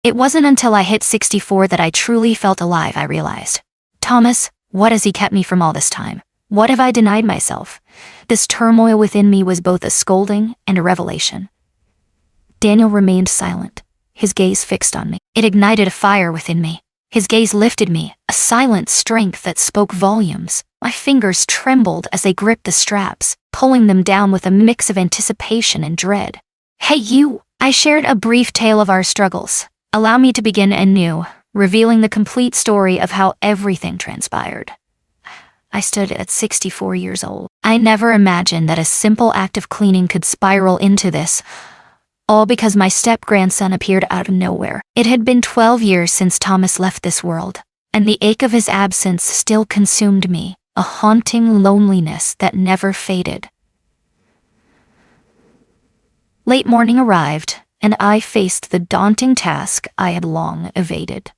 It wasn't until I hit 64 that I truly felt alive, I realized. Thomas, what has he kept me from all this time? What have I denied myself? This turmoil within me was both a scolding and a revelation. Daniel remained silent, his gaze fixed on me. It ignited a fire within me. His gaze lifted me, a silent strength that spoke volumes. My fingers trembled as they gripped the straps, pulling them down with a mix of anticipation and dread. "Hey you!" I shared a brief tale of our struggles. Allow me to begin anew, revealing the complete story of how everything transpired. I stood at 64 years old. I never imagined that a simple act of cleaning could spiral into this, all because my step-grandson appeared out of nowhere. It had been 12 years since Thomas left this world, and the ache of his absence still consumed me, a haunting loneliness that never faded. Late morning arrived, and I faced the daunting task I had long evaded.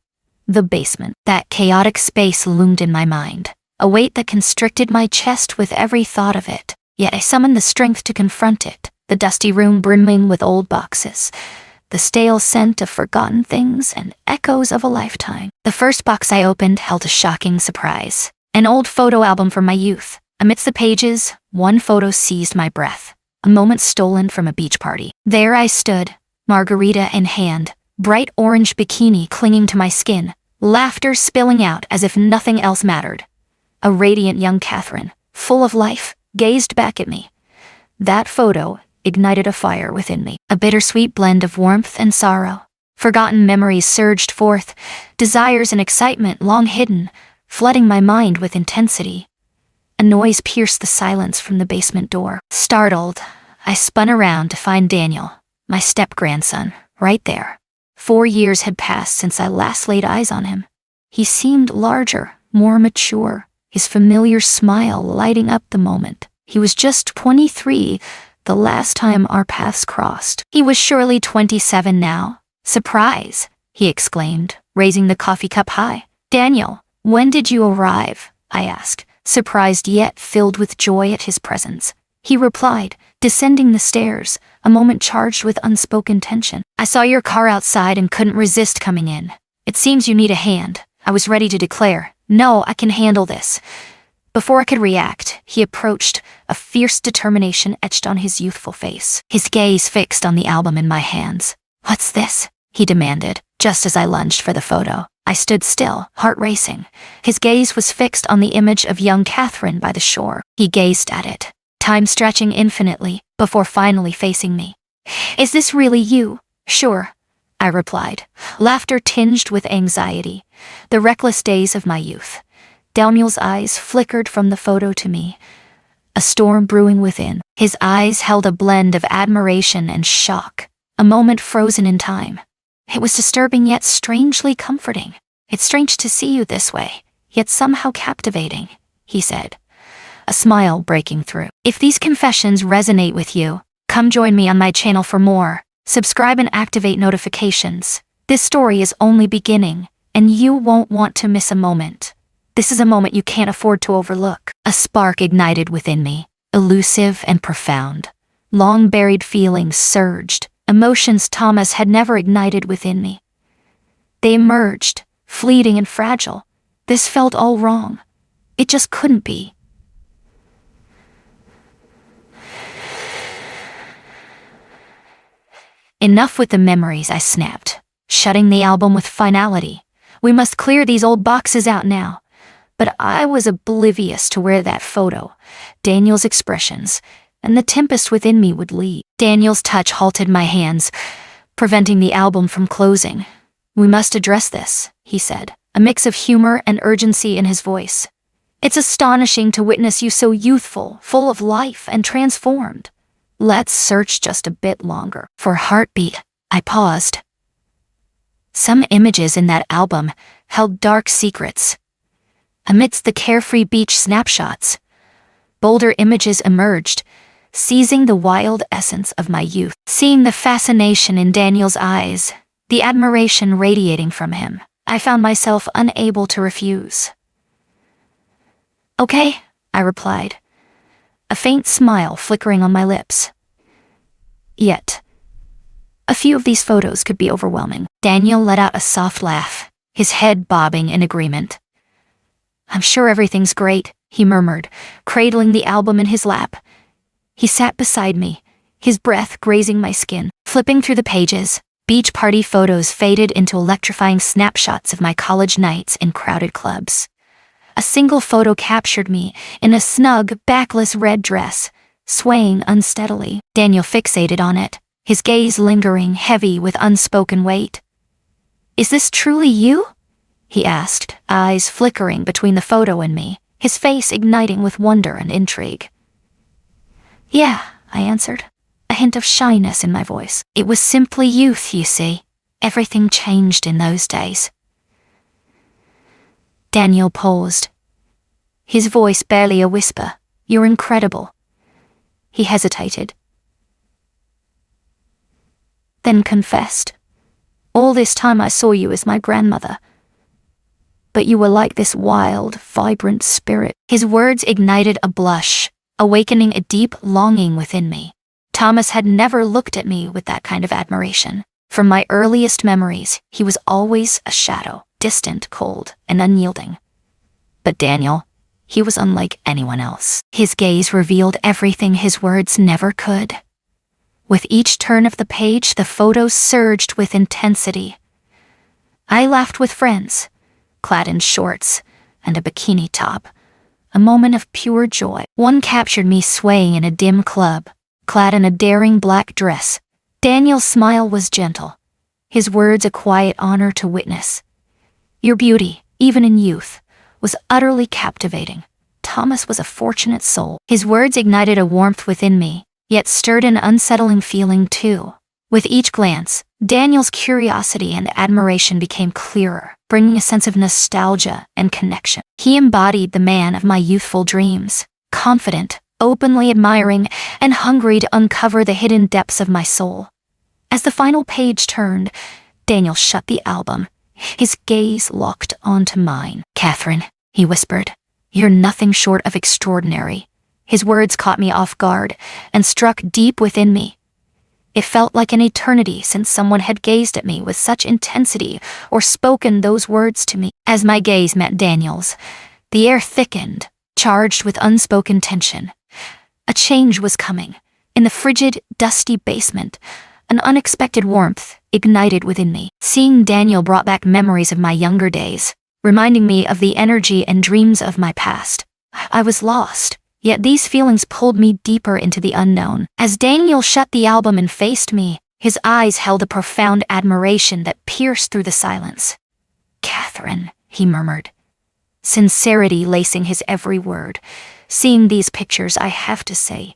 The basement. That chaotic space loomed in my mind, a weight that constricted my chest with every thought of it. Yet I summoned the strength to confront it, the dusty room brimming with old boxes, the stale scent of forgotten things and echoes of a lifetime. The first box I opened held a shocking surprise, an old photo album from my youth. Amidst the pages, one photo seized my breath, a moment stolen from a beach party. There I stood, margarita in hand, bright orange bikini clinging to my skin, laughter spilling out as if nothing else mattered. A radiant young Catherine, full of life, gazed back at me. That photo ignited a fire within me, a bittersweet blend of warmth and sorrow. Forgotten memories surged forth, desires and excitement long hidden, flooding my mind with intensity. A noise pierced the silence from the basement door. Startled, I spun around to find Daniel, my step-grandson, right there. 4 years had passed since I last laid eyes on him. He seemed larger, more mature, his familiar smile lighting up the moment. He was just 23, the last time our paths crossed. He was surely 27 now. "Surprise!" he exclaimed, raising the coffee cup high. "Daniel, when did you arrive?" I asked, surprised yet filled with joy at his presence. He replied, descending the stairs, a moment charged with unspoken tension. "I saw your car outside and couldn't resist coming in. It seems you need a hand." I was ready to declare, "No, I can handle this." Before I could react, he approached, a fierce determination etched on his youthful face. His gaze fixed on the album in my hands. "What's this?" he demanded, just as I lunged for the photo. I stood still, heart racing. His gaze was fixed on the image of young Catherine by the shore. He gazed at it, time stretching infinitely, before finally facing me. "Is this really you?" "Sure," I replied, laughter tinged with anxiety. The reckless days of my youth. Daniel's eyes flickered from the photo to me, a storm brewing within. His eyes held a blend of admiration and shock, a moment frozen in time. It was disturbing yet strangely comforting. "It's strange to see you this way, yet somehow captivating," he said, a smile breaking through. "If these confessions resonate with you, come join me on my channel for more. Subscribe and activate notifications. This story is only beginning, and you won't want to miss a moment. This is a moment you can't afford to overlook." A spark ignited within me, elusive and profound. Long-buried feelings surged, emotions Thomas had never ignited within me. They emerged, fleeting and fragile. This felt all wrong. It just couldn't be. "Enough with the memories," I snapped, shutting the album with finality. "We must clear these old boxes out now." But I was oblivious to where that photo, Daniel's expressions, and the tempest within me would lead. Daniel's touch halted my hands, preventing the album from closing. "We must address this," he said, a mix of humor and urgency in his voice. "It's astonishing to witness you so youthful, full of life, and transformed. Let's search just a bit longer." For heartbeat, I paused. Some images in that album held dark secrets. Amidst the carefree beach snapshots, bolder images emerged, seizing the wild essence of my youth. Seeing the fascination in Daniel's eyes, the admiration radiating from him, I found myself unable to refuse. "Okay," I replied, a faint smile flickering on my lips. Yet, A few of these photos could be overwhelming. Daniel let out a soft laugh, his head bobbing in agreement. I'm sure everything's great, he murmured, cradling the album in his lap. He sat beside me, his breath grazing my skin. Flipping through the pages, beach party photos faded into electrifying snapshots of my college nights in crowded clubs. A single photo captured me in a snug, backless red dress, swaying unsteadily. Daniel fixated on it, his gaze lingering heavy with unspoken weight. Is this truly you? He asked, eyes flickering between the photo and me, his face igniting with wonder and intrigue. Yeah, I answered, a hint of shyness in my voice. It was simply youth, you see. Everything changed in those days. Daniel paused, his voice barely a whisper. You're incredible. He hesitated, then confessed. All this time I saw you as my grandmother, but you were like this wild, vibrant spirit. His words ignited a blush, awakening a deep longing within me. Thomas had never looked at me with that kind of admiration. From my earliest memories, he was always a shadow, distant, cold, and unyielding. But Daniel, he was unlike anyone else. His gaze revealed everything his words never could. With each turn of the page, the photos surged with intensity. I laughed with friends, clad in shorts and a bikini top, a moment of pure joy. One captured me swaying in a dim club, clad in a daring black dress. Daniel's smile was gentle, his words a quiet honor to witness. Your beauty, even in youth, was utterly captivating. Thomas was a fortunate soul. His words ignited a warmth within me, yet stirred an unsettling feeling too. With each glance, Daniel's curiosity and admiration became clearer, bringing a sense of nostalgia and connection. He embodied the man of my youthful dreams, confident, openly admiring, and hungry to uncover the hidden depths of my soul. As the final page turned, Daniel shut the album, his gaze locked onto mine. Catherine, he whispered, you're nothing short of extraordinary. His words caught me off guard and struck deep within me. It felt like an eternity since someone had gazed at me with such intensity or spoken those words to me. As my gaze met Daniel's, the air thickened, charged with unspoken tension. A change was coming. In the frigid, dusty basement, an unexpected warmth ignited within me. Seeing Daniel brought back memories of my younger days, reminding me of the energy and dreams of my past. I was lost. Yet these feelings pulled me deeper into the unknown. As Daniel shut the album and faced me, his eyes held a profound admiration that pierced through the silence. Catherine, he murmured, sincerity lacing his every word. Seeing these pictures, I have to say,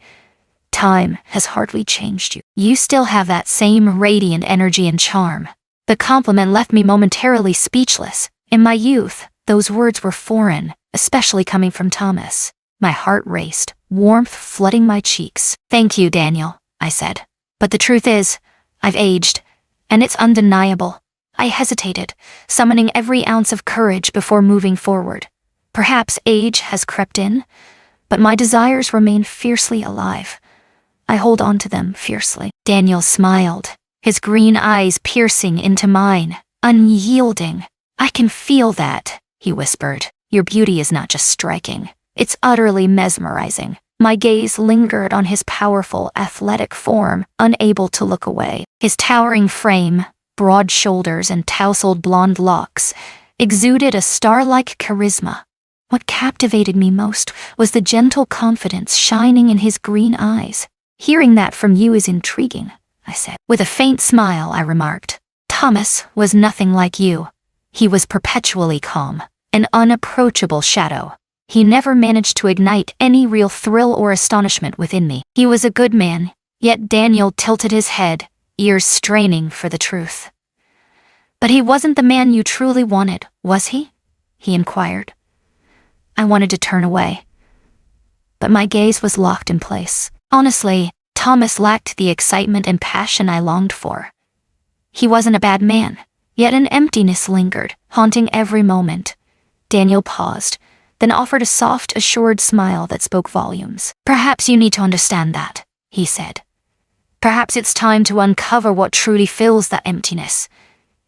time has hardly changed you. You still have that same radiant energy and charm. The compliment left me momentarily speechless. In my youth, those words were foreign, especially coming from Thomas. My heart raced, warmth flooding my cheeks. Thank you, Daniel, I said. But the truth is, I've aged, and it's undeniable. I hesitated, summoning every ounce of courage before moving forward. Perhaps age has crept in, but my desires remain fiercely alive. I hold on to them fiercely. Daniel smiled, his green eyes piercing into mine, unyielding. I can feel that, he whispered. Your beauty is not just striking. It's utterly mesmerizing. My gaze lingered on his powerful, athletic form, unable to look away. His towering frame, broad shoulders, and tousled blonde locks exuded a star-like charisma. What captivated me most was the gentle confidence shining in his green eyes. Hearing that from you is intriguing, I said. With a faint smile, I remarked. Thomas was nothing like you. He was perpetually calm, an unapproachable shadow. He never managed to ignite any real thrill or astonishment within me. He was a good man, yet Daniel tilted his head, ears straining for the truth. But he wasn't the man you truly wanted, was he? He inquired. I wanted to turn away, but my gaze was locked in place. Honestly, Thomas lacked the excitement and passion I longed for. He wasn't a bad man, yet an emptiness lingered, haunting every moment. Daniel paused, then offered a soft, assured smile that spoke volumes. Perhaps you need to understand that, he said. Perhaps it's time to uncover what truly fills that emptiness.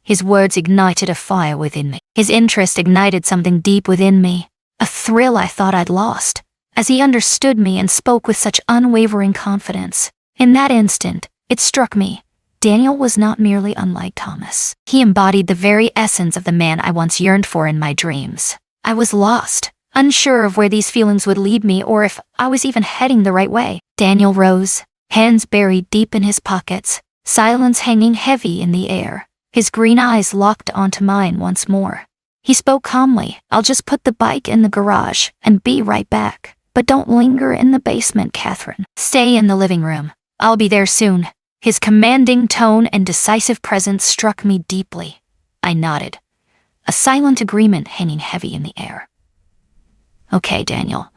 His words ignited a fire within me. His interest ignited something deep within me, a thrill I thought I'd lost, as he understood me and spoke with such unwavering confidence. In that instant, it struck me. Daniel was not merely unlike Thomas. He embodied the very essence of the man I once yearned for in my dreams. I was lost, unsure of where these feelings would lead me or if I was even heading the right way. Daniel rose, hands buried deep in his pockets, silence hanging heavy in the air. His green eyes locked onto mine once more. He spoke calmly. "I'll just put the bike in the garage and be right back. But don't linger in the basement, Catherine. Stay in the living room. I'll be there soon." His commanding tone and decisive presence struck me deeply. I nodded, a silent agreement hanging heavy in the air. "Okay, Daniel,"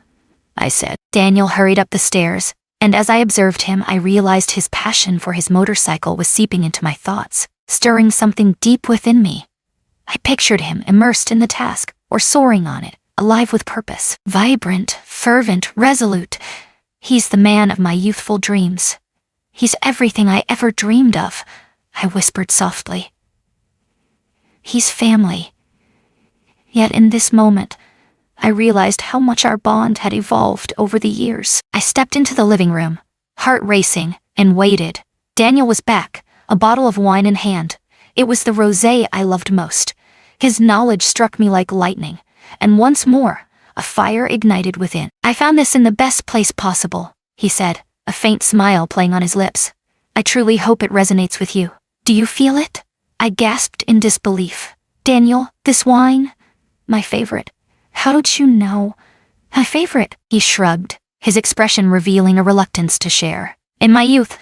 I said. Daniel hurried up the stairs, and as I observed him, I realized his passion for his motorcycle was seeping into my thoughts, stirring something deep within me. I pictured him immersed in the task, or soaring on it, alive with purpose, vibrant, fervent, resolute. He's the man of my youthful dreams. He's everything I ever dreamed of, I whispered softly. He's family. Yet in this moment, I realized how much our bond had evolved over the years. I stepped into the living room, heart racing, and waited. Daniel was back, a bottle of wine in hand. It was the rosé I loved most. His knowledge struck me like lightning, and once more, a fire ignited within. "I found this in the best place possible," he said, a faint smile playing on his lips. "I truly hope it resonates with you. Do you feel it?" I gasped in disbelief. "Daniel, this wine? My favorite. How did you know? My favorite?" He shrugged, his expression revealing a reluctance to share. "In my youth,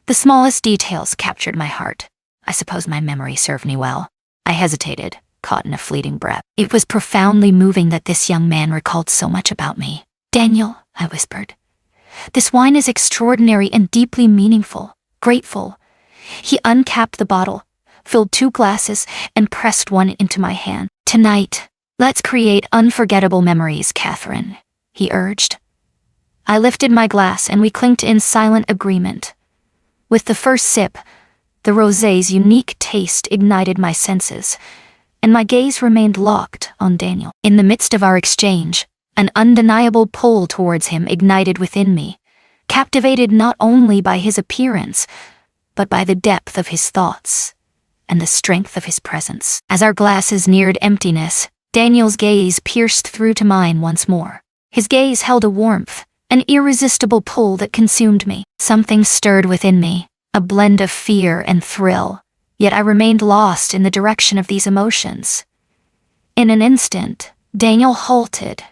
the smallest details captured my heart. I suppose my memory served me well." I hesitated, caught in a fleeting breath. It was profoundly moving that this young man recalled so much about me. "Daniel," I whispered, "this wine is extraordinary and deeply meaningful, grateful." He uncapped the bottle, filled 2 glasses, and pressed one into my hand. "Tonight, let's create unforgettable memories, Catherine," he urged. I lifted my glass and we clinked in silent agreement. With the first sip, the rosé's unique taste ignited my senses, and my gaze remained locked on Daniel. In the midst of our exchange, an undeniable pull towards him ignited within me, captivated not only by his appearance, but by the depth of his thoughts and the strength of his presence. As our glasses neared emptiness, Daniel's gaze pierced through to mine once more. His gaze held a warmth, an irresistible pull that consumed me. Something stirred within me, a blend of fear and thrill, yet I remained lost in the direction of these emotions. In an instant, Daniel halted.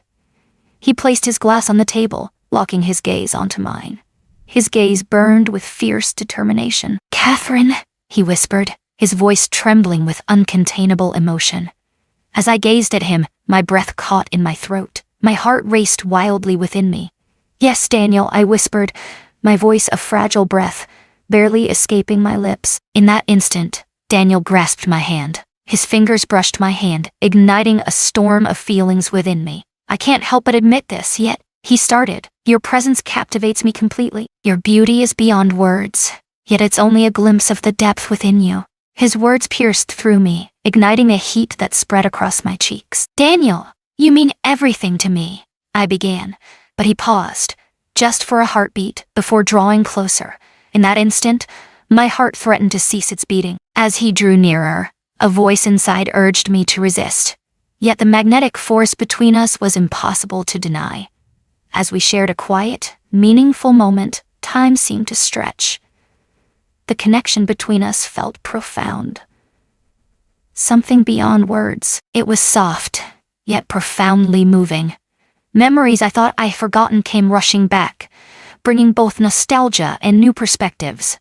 He placed his glass on the table, locking his gaze onto mine. His gaze burned with fierce determination. "Catherine," he whispered, his voice trembling with uncontainable emotion. As I gazed at him, my breath caught in my throat. My heart raced wildly within me. "Yes, Daniel," I whispered, my voice a fragile breath, barely escaping my lips. In that instant, Daniel grasped my hand. His fingers brushed my hand, igniting a storm of feelings within me. "I can't help but admit this, yet," he started. "Your presence captivates me completely. Your beauty is beyond words, yet it's only a glimpse of the depth within you." His words pierced through me, igniting a heat that spread across my cheeks. "Daniel, you mean everything to me," I began, but he paused, just for a heartbeat, before drawing closer. In that instant, my heart threatened to cease its beating. As he drew nearer, a voice inside urged me to resist. Yet the magnetic force between us was impossible to deny. As we shared a quiet, meaningful moment, time seemed to stretch. The connection between us felt profound. Something beyond words. It was soft, yet profoundly moving. Memories I thought I'd forgotten came rushing back, bringing both nostalgia and new perspectives.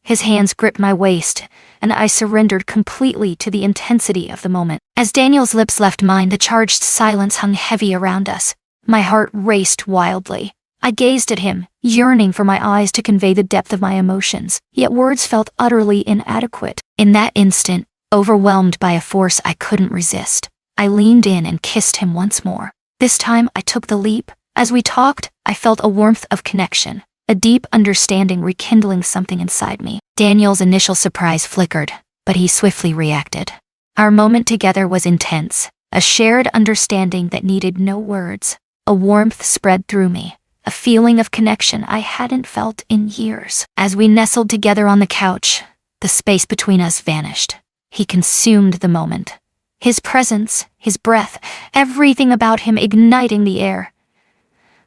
His hands gripped my waist, and I surrendered completely to the intensity of the moment. As Daniel's lips left mine, the charged silence hung heavy around us. My heart raced wildly. I gazed at him, yearning for my eyes to convey the depth of my emotions, yet words felt utterly inadequate. In that instant, overwhelmed by a force I couldn't resist, I leaned in and kissed him once more. This time I took the leap. As we talked, I felt a warmth of connection, a deep understanding rekindling something inside me. Daniel's initial surprise flickered, but he swiftly reacted. Our moment together was intense, a shared understanding that needed no words. A warmth spread through me, a feeling of connection I hadn't felt in years. As we nestled together on the couch, the space between us vanished. He consumed the moment. His presence, his breath, everything about him igniting the air.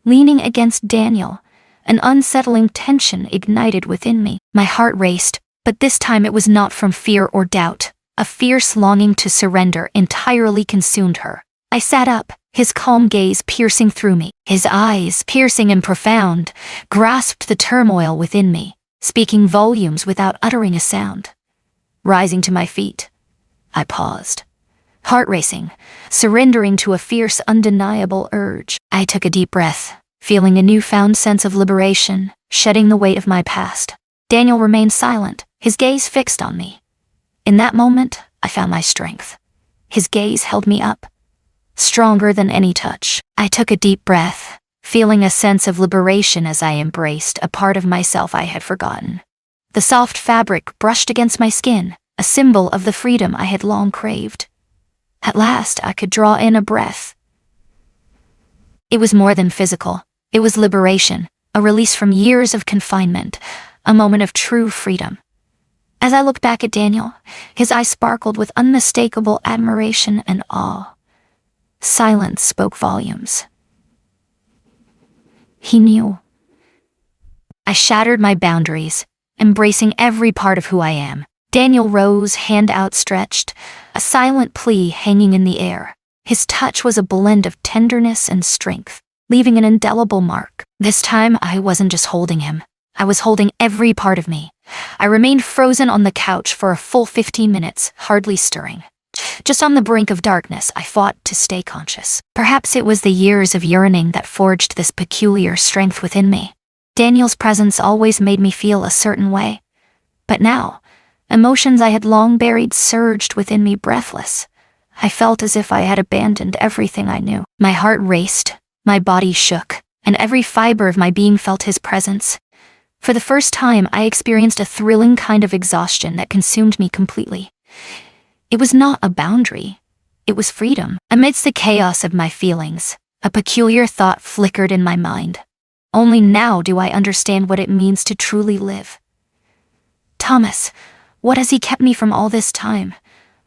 Leaning against Daniel, an unsettling tension ignited within me. My heart raced, but this time it was not from fear or doubt. A fierce longing to surrender entirely consumed her. I sat up, his calm gaze piercing through me. His eyes, piercing and profound, grasped the turmoil within me, speaking volumes without uttering a sound. Rising to my feet, I paused. Heart racing, surrendering to a fierce, undeniable urge. I took a deep breath, feeling a newfound sense of liberation, shedding the weight of my past. Daniel remained silent, his gaze fixed on me. In that moment, I found my strength. His gaze held me up, stronger than any touch. I took a deep breath, feeling a sense of liberation as I embraced a part of myself I had forgotten. The soft fabric brushed against my skin, a symbol of the freedom I had long craved. At last, I could draw in a breath. It was more than physical. It was liberation, a release from years of confinement, a moment of true freedom. As I looked back at Daniel, his eyes sparkled with unmistakable admiration and awe. Silence spoke volumes. He knew. I shattered my boundaries, embracing every part of who I am. Daniel rose, hand outstretched, a silent plea hanging in the air. His touch was a blend of tenderness and strength, leaving an indelible mark. This time, I wasn't just holding him. I was holding every part of me. I remained frozen on the couch for a full 15 minutes, hardly stirring. Just on the brink of darkness, I fought to stay conscious. Perhaps it was the years of yearning that forged this peculiar strength within me. Daniel's presence always made me feel a certain way. But now, emotions I had long buried surged within me breathless. I felt as if I had abandoned everything I knew. My heart raced, my body shook, and every fiber of my being felt his presence. For the first time, I experienced a thrilling kind of exhaustion that consumed me completely. It was not a boundary. It was freedom. Amidst the chaos of my feelings, a peculiar thought flickered in my mind. Only now do I understand what it means to truly live. Thomas, what has he kept me from all this time?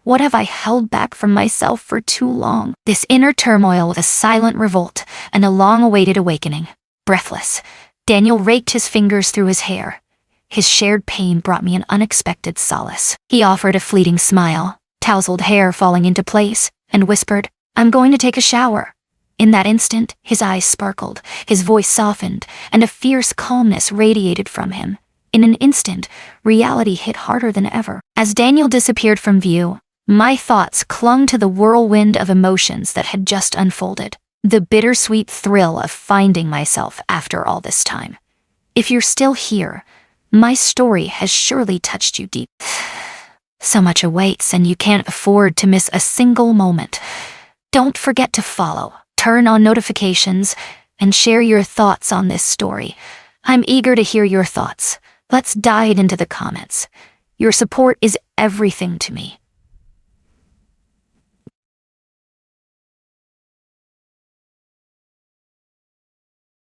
What have I held back from myself for too long? This inner turmoil was a silent revolt and a long-awaited awakening. Breathless, Daniel raked his fingers through his hair. His shared pain brought me an unexpected solace. He offered a fleeting smile, tousled hair falling into place, and whispered, "I'm going to take a shower." In that instant, his eyes sparkled, his voice softened, and a fierce calmness radiated from him. In an instant, reality hit harder than ever. As Daniel disappeared from view, my thoughts clung to the whirlwind of emotions that had just unfolded. The bittersweet thrill of finding myself after all this time. If you're still here, my story has surely touched you deep. So much awaits, and you can't afford to miss a single moment. Don't forget to follow, turn on notifications, and share your thoughts on this story. I'm eager to hear your thoughts. Let's dive into the comments. Your support is everything to me.